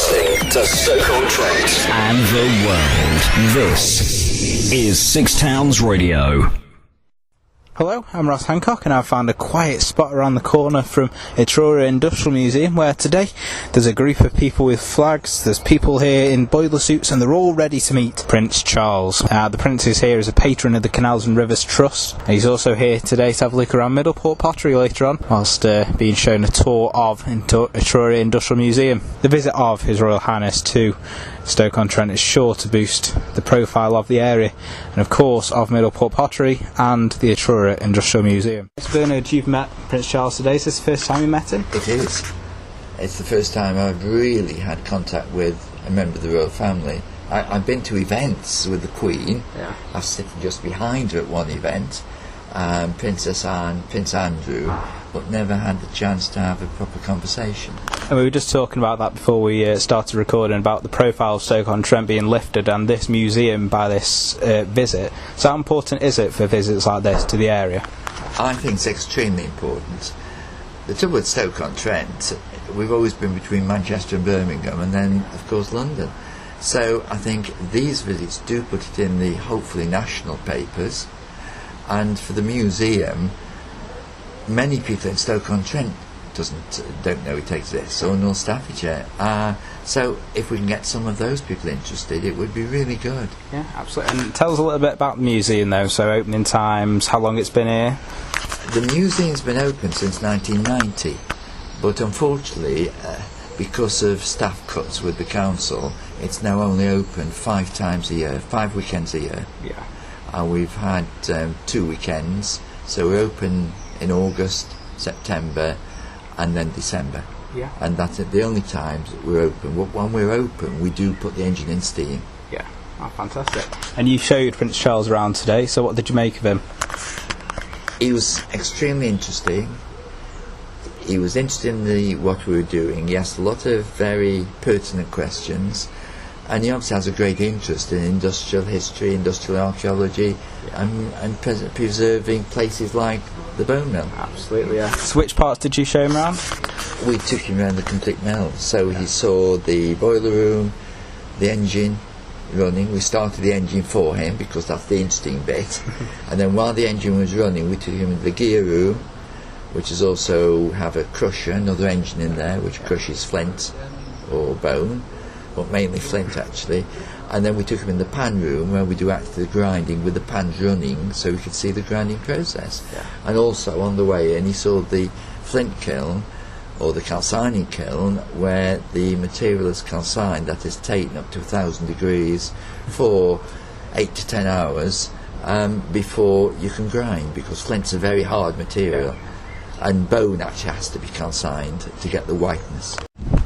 Broadcasting to Stoke-on-Trent and the world. This is Six Towns Radio. Hello, I'm Ross Hancock, and I've found a quiet spot around the corner from Etruria Industrial Museum, where today there's a group of people with flags. There's people here in boiler suits, and they're all ready to meet Prince Charles. The Prince is here as a patron of the Canals and Rivers Trust. He's also here today to have a look around Middleport Pottery later on, whilst being shown a tour of Etruria Industrial Museum. The visit of His Royal Highness to Stoke-on-Trent is sure to boost the profile of the area, and of course of Middleport Pottery and the Etruria Industrial Museum. Bernard, you've met Prince Charles today. Is this the first time you met him? It is. It's the first time I've really had contact with a member of the royal family. I've been to events with the Queen. Yeah. I was sitting just behind her at one event, Princess Anne, Prince Andrew, but never had the chance to have a proper conversation. And we were just talking about that before we started recording, about the profile of Stoke-on-Trent being lifted and this museum by this visit. So how important is it for visits like this to the area? I think it's extremely important. The trouble with Stoke-on-Trent, we've always been between Manchester and Birmingham, and then of course London. So I think these visits do put it in the hopefully national papers, and for the museum, many people in Stoke-on-Trent don't know it exists, or North Staffordshire. So if we can get some of those people interested, it would be really good. Yeah, absolutely. And tell us a little bit about the museum though, so opening times, how long it's been here. The museum's been open since 1990, but unfortunately, because of staff cuts with the council, it's now only open 5 times a year, 5 weekends a year. Yeah. And we've had 2 weekends, so we're open in August, September, and then December. Yeah. And that's the only times we're open. When we're open, we do put the engine in steam. Yeah. Oh, fantastic. And you showed Prince Charles around today, so what did you make of him? He was extremely interesting. He was interested in what we were doing. He asked a lot of very pertinent questions. And he obviously has a great interest in industrial history, industrial archaeology, and preserving places like the bone mill. Absolutely, yeah. So which parts did you show him around? We took him around the complete mill. So he saw the boiler room, the engine running. We started the engine for him because that's the interesting bit. And then while the engine was running, we took him into the gear room, which is also have a crusher, another engine in there, which crushes flint or bone, but mainly flint actually. And then we took him in the pan room where we do active grinding with the pans running, so we could see the grinding process. Yeah. And also on the way in he saw the flint kiln, or the calcining kiln, where the material is calcined, that is taken up to 1,000 degrees for 8 to 10 hours before you can grind, because flint's a very hard material. Yeah. And bone actually has to be calcined to get the whiteness.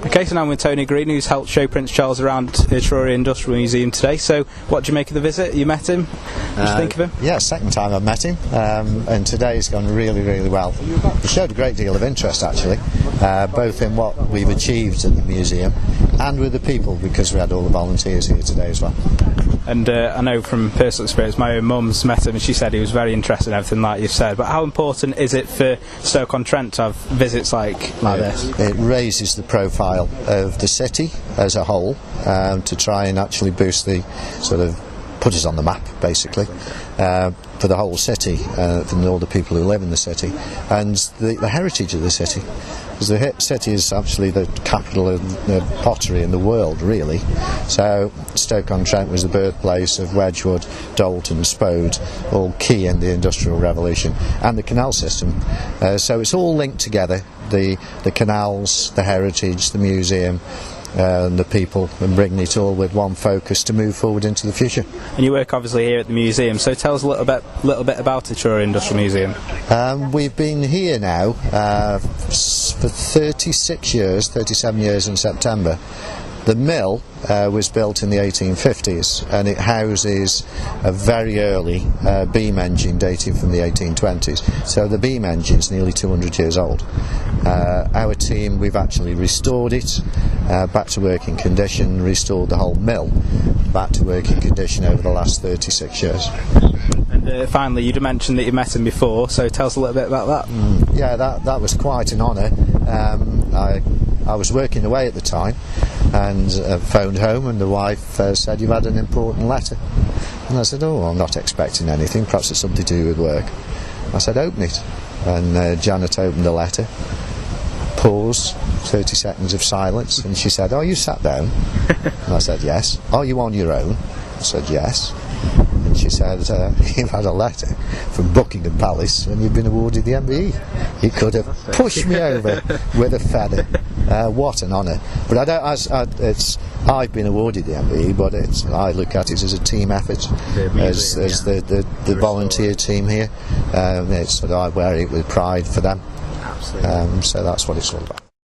Okay, so now I'm with Tony Green, who's helped show Prince Charles around Etruria Industrial Museum today. So what do you make of the visit? You met him? What did you think of him? Yeah, second time I've met him, and today's gone really, really well. He showed a great deal of interest actually, both in what we've achieved at the museum and with the people, because we had all the volunteers here today as well. And I know from personal experience, my own mum's met him and she said he was very interested in everything like you've said. But how important is it for Stoke-on-Trent to have visits like this? It raises the profile of the city as a whole, to try and actually boost the sort of put us on the map basically, for the whole city, for all the people who live in the city, and the heritage of the city. Because the city is actually the capital of the pottery in the world, really. So Stoke-on-Trent was the birthplace of Wedgwood, Dalton, Spode, all key in the Industrial Revolution, and the canal system. So it's all linked together, the canals, the heritage, the museum, and the people, and bringing it all with one focus to move forward into the future. And you work obviously here at the museum, so tell us a little bit about the Etruria Industrial Museum. We've been here now for 36 years, 37 years in September. The mill was built in the 1850s, and it houses a very early beam engine dating from the 1820s. So the beam engine is nearly 200 years old. Our team, we've actually restored it back to working condition, restored the whole mill back to working condition over the last 36 years. And finally, you'd mentioned that you met him before, so tell us a little bit about that. Yeah, that was quite an honour. I was working away at the time, and phoned home, and the wife said, "You've had an important letter." And I said, "Oh, I'm not expecting anything, perhaps it's something to do with work." I said, "Open it." And Janet opened the letter, paused, 30 seconds of silence, and she said, "Are you sat down?" And I said, "Yes." "Are you on your own?" I said, "Yes." And she said, "You've had a letter from Buckingham Palace and you've been awarded the MBE. You could have pushed me over with a feather." What an honour! But I don't. I've been awarded the MBE, but I look at it as a team effort, as the volunteer team here. I wear it with pride for them. Absolutely. So that's what it's all about.